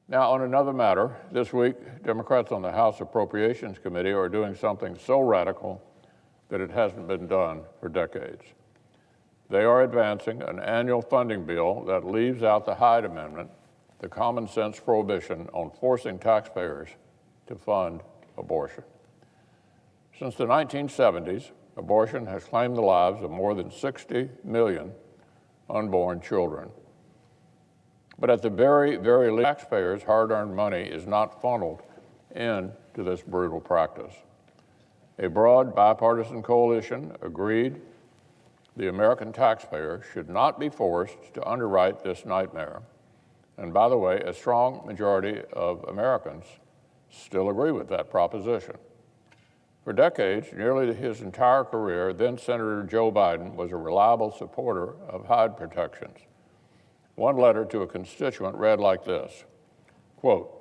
Now, on another matter, this week, Democrats on the House Appropriations Committee are doing something so radical that it hasn't been done for decades. They are advancing an annual funding bill that leaves out the Hyde Amendment, the common sense prohibition on forcing taxpayers to fund abortion. Since the 1970s, abortion has claimed the lives of more than 60 million unborn children. But at the very least, taxpayers' hard-earned money is not funneled into this brutal practice. A broad bipartisan coalition agreed the American taxpayer should not be forced to underwrite this nightmare. And by the way, a strong majority of Americans still agree with that proposition. For decades, nearly his entire career, then-Senator Joe Biden was a reliable supporter of Hyde protections. One letter to a constituent read like this, quote,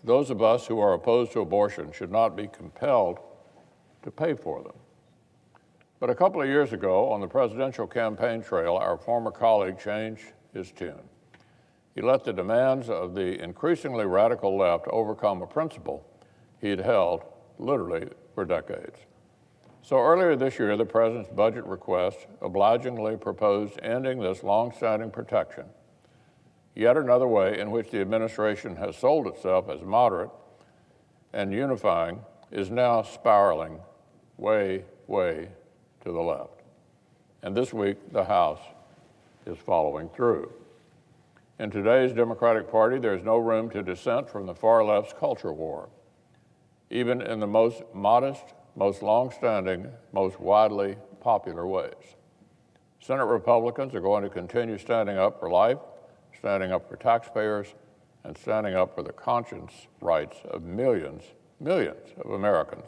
"Those of us who are opposed to abortion should not be compelled to pay for them." But a couple of years ago, on the presidential campaign trail, our former colleague changed his tune. He let the demands of the increasingly radical left overcome a principle he had held literally for decades. So earlier this year, the president's budget request obligingly proposed ending this long-standing protection, yet another way in which the administration has sold itself as moderate and unifying is now spiraling way to the left. And this week, the House is following through. In today's Democratic Party, there's no room to dissent from the far left's culture war, even in the most modest, most long-standing, most widely popular ways. Senate Republicans are going to continue standing up for life, standing up for taxpayers, and standing up for the conscience rights of millions of Americans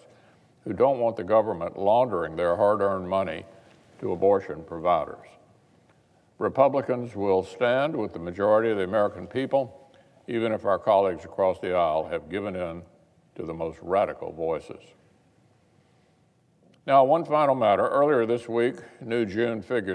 who don't want the government laundering their hard-earned money to abortion providers. Republicans will stand with the majority of the American people, even if our colleagues across the aisle have given in to the most radical voices. Now, one final matter. Earlier this week, new June figures